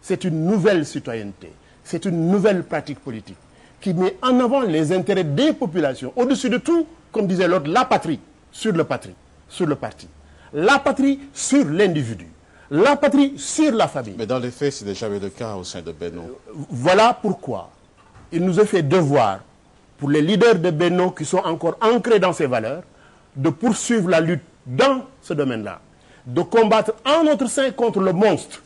C'est une nouvelle citoyenneté, c'est une nouvelle pratique politique qui met en avant les intérêts des populations. Au-dessus de tout, comme disait l'autre, la patrie sur le parti. La patrie sur l'individu. La patrie sur la famille. Mais dans les faits, c'est déjà le cas au sein de Benno. Voilà pourquoi il nous est fait devoir, pour les leaders de Benno qui sont encore ancrés dans ces valeurs, de poursuivre la lutte dans ce domaine-là, de combattre en notre sein contre le monstre.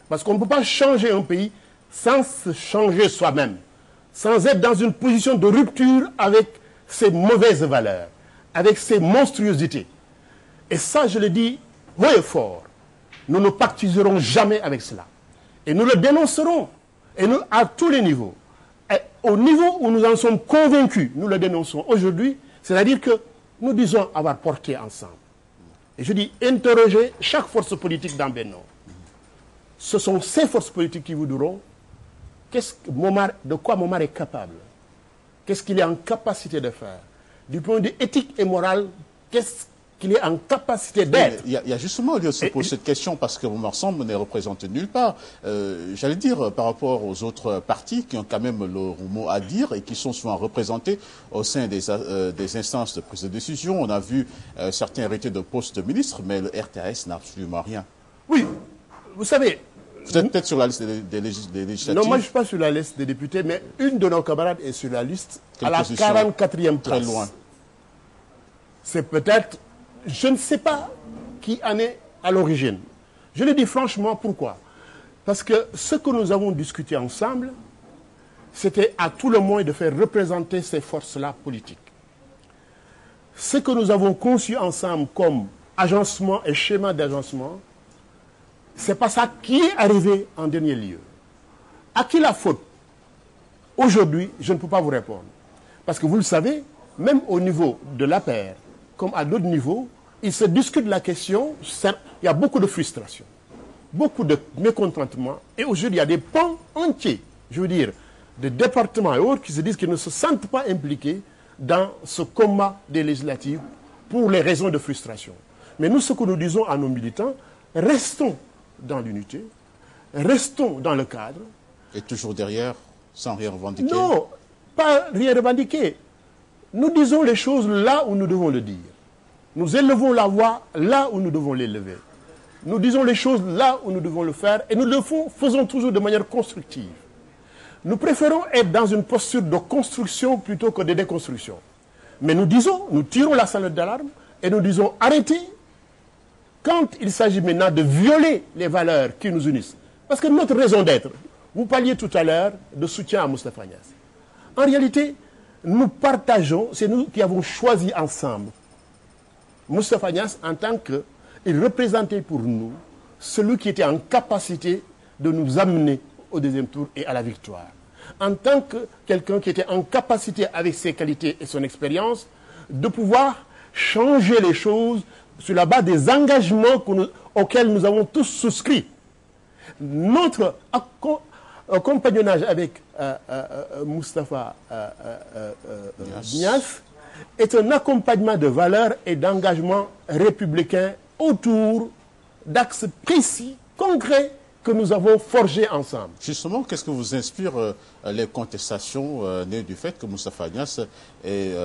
Parce qu'on ne peut pas changer un pays sans se changer soi-même, sans être dans une position de rupture avec ses mauvaises valeurs, avec ses monstruosités. Et ça, je le dis haut et fort, nous ne pactiserons jamais avec cela. Et nous le dénoncerons, et nous, à tous les niveaux. Et au niveau où nous en sommes convaincus, nous le dénonçons aujourd'hui, c'est-à-dire que nous disons avoir porté ensemble. Et je dis, interrogez chaque force politique dans Benno. Ce sont ces forces politiques qui vous diront de quoi Momar est capable. Qu'est-ce qu'il est en capacité de faire. Du point de vue éthique et moral, qu'est-ce qu'il est en capacité d'être. Il y a justement lieu de se poser cette question parce que Momar Samb n'est représenté nulle part. J'allais dire par rapport aux autres partis qui ont quand même leur mot à dire et qui sont souvent représentés au sein des instances de prise de décision. On a vu certains hériter de postes de ministres, mais le RTAS n'a absolument rien. Oui, vous savez... Vous êtes peut-être sur la liste des législatives. Non, moi je ne suis pas sur la liste des députés, mais une de nos camarades est sur la liste à la 44e place. Très loin. C'est peut-être... Je ne sais pas qui en est à l'origine. Je le dis franchement, pourquoi? Parce que ce que nous avons discuté ensemble, c'était à tout le moins de faire représenter ces forces-là politiques. Ce que nous avons conçu ensemble comme agencement et schéma d'agencement, c'est pas ça qui est arrivé en dernier lieu. À qui la faute? Aujourd'hui, je ne peux pas vous répondre. Parce que vous le savez, même au niveau de l'APR, comme à d'autres niveaux, il se discute la question, il y a beaucoup de frustration, beaucoup de mécontentement, et aujourd'hui, il y a des pans entiers, je veux dire, de départements et autres qui se disent qu'ils ne se sentent pas impliqués dans ce combat des législatives pour les raisons de frustration. Mais nous, ce que nous disons à nos militants, restons dans l'unité, restons dans le cadre. Et toujours derrière, sans rien revendiquer? Non, pas rien revendiquer. Nous disons les choses là où nous devons le dire. Nous élevons la voix là où nous devons l'élever. Nous disons les choses là où nous devons le faire et nous le faisons toujours de manière constructive. Nous préférons être dans une posture de construction plutôt que de déconstruction. Mais nous disons, nous tirons la sonnette d'alarme et nous disons arrêtez quand il s'agit maintenant de violer les valeurs qui nous unissent. Parce que notre raison d'être, vous parliez tout à l'heure de soutien à Moustapha Niasse. En réalité, nous partageons, c'est nous qui avons choisi ensemble Moustapha Niasse en tant qu'il représentait pour nous celui qui était en capacité de nous amener au deuxième tour et à la victoire. En tant que quelqu'un qui était en capacité, avec ses qualités et son expérience, de pouvoir changer les choses sur la base des engagements auxquels nous avons tous souscrit. Notre compagnonnage avec Moustapha Niasse est un accompagnement de valeurs et d'engagements républicains autour d'axes précis, concrets, que nous avons forgés ensemble. Justement, qu'est-ce que vous inspire les contestations nées du fait que Moustapha Niasse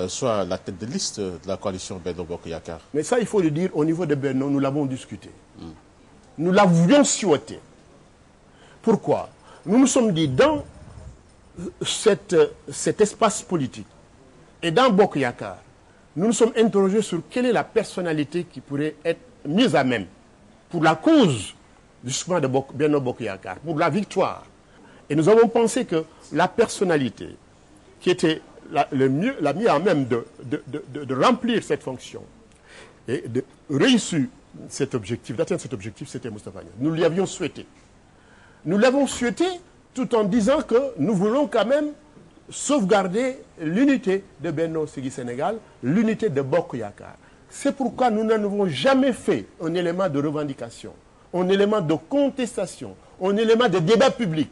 soit la tête de liste de la coalition Benno Bokk Yakaar? Mais ça, il faut le dire, au niveau de Benno, nous l'avons discuté. Nous l'avions souhaité. Pourquoi? Nous nous sommes dit, dans cet espace politique et dans Bokk Yakaar, nous nous sommes interrogés sur quelle est la personnalité qui pourrait être mise à même pour la cause justement de Benno Bokk Yakaar, pour la victoire. Et nous avons pensé que la personnalité qui était la mieux à même de remplir cette fonction et de réussir cet objectif, d'atteindre cet objectif, c'était Moustapha Niasse. Nous l'avions souhaité. Nous l'avons souhaité tout en disant que nous voulons quand même sauvegarder l'unité de Benno Siggil Sénégal, l'unité de Bokk Yakaar. C'est pourquoi nous n'avons jamais fait un élément de revendication, un élément de contestation, un élément de débat public.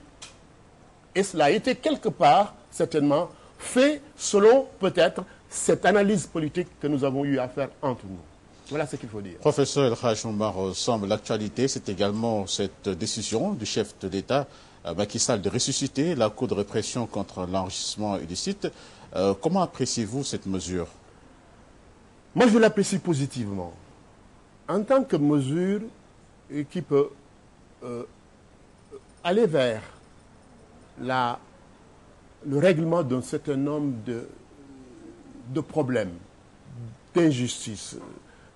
Et cela a été quelque part, certainement, fait selon peut-être cette analyse politique que nous avons eu à faire entre nous. Voilà ce qu'il faut dire. Professeur El Hadj Momar Samb, l'actualité, c'est également cette décision du chef de l'État, Macky Sall, de ressusciter la Cour de répression contre l'enrichissement illicite. Comment appréciez-vous cette mesure? Moi, je l'apprécie positivement. En tant que mesure qui peut aller vers le règlement d'un certain nombre de problèmes, d'injustices,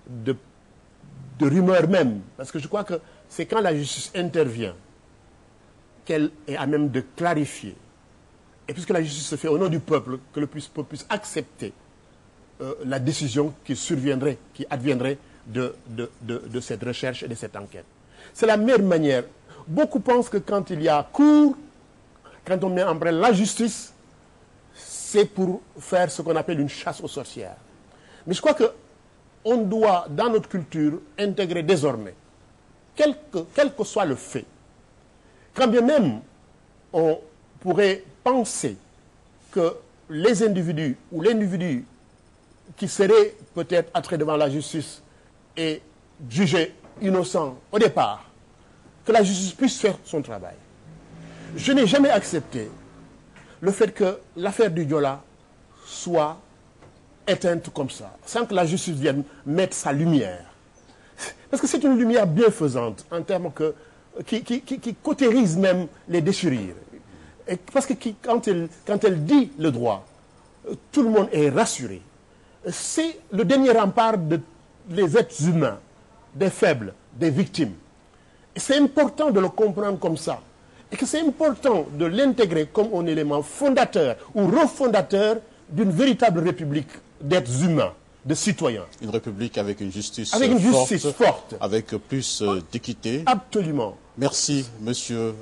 de rumeurs même. Parce que je crois que c'est quand la justice intervient qu'elle est à même de clarifier. Et puisque la justice se fait au nom du peuple, que le peuple puisse accepter la décision qui surviendrait, qui adviendrait de cette recherche et de cette enquête. C'est la meilleure manière. Beaucoup pensent que quand il y a cour, quand on met en place la justice, c'est pour faire ce qu'on appelle une chasse aux sorcières. Mais je crois qu'on doit, dans notre culture, intégrer désormais, quel que soit le fait, quand bien même on pourrait penser que les individus ou l'individu qui serait peut-être attrait devant la justice et jugé innocent au départ, que la justice puisse faire son travail. Je n'ai jamais accepté le fait que l'affaire du Joola soit éteinte comme ça, sans que la justice vienne mettre sa lumière. Parce que c'est une lumière bienfaisante en termes qui cautérise même les déchirures. Et parce que quand elle dit le droit, tout le monde est rassuré. C'est le dernier rempart des êtres humains, des faibles, des victimes. Et c'est important de le comprendre comme ça. Et que c'est important de l'intégrer comme un élément fondateur ou refondateur d'une véritable république d'êtres humains, de citoyens. Une république avec une justice forte. Avec plus d'équité. Absolument. Merci, monsieur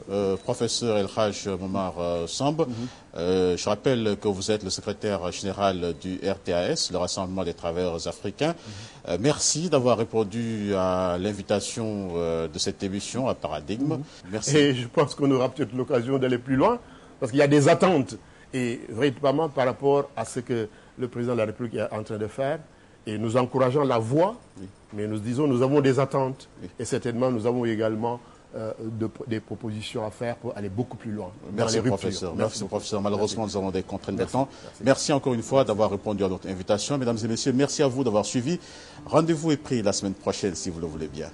professeur El Hadj Momar Samb. Je rappelle que vous êtes le secrétaire général du RTAS, le Rassemblement des travailleurs africains. Merci d'avoir répondu à l'invitation de cette émission à Paradigme. Merci. Et je pense qu'on aura peut-être l'occasion d'aller plus loin, parce qu'il y a des attentes, et véritablement par rapport à ce que le président de la République est en train de faire. Et nous encourageons la voix, mais nous disons nous avons des attentes, et certainement nous avons également des propositions à faire pour aller beaucoup plus loin. Merci, professeur. Merci, professeur. Malheureusement, nous avons des contraintes de temps. Merci encore une fois d'avoir répondu à notre invitation. Mesdames et messieurs, merci à vous d'avoir suivi. Rendez-vous est pris la semaine prochaine, si vous le voulez bien.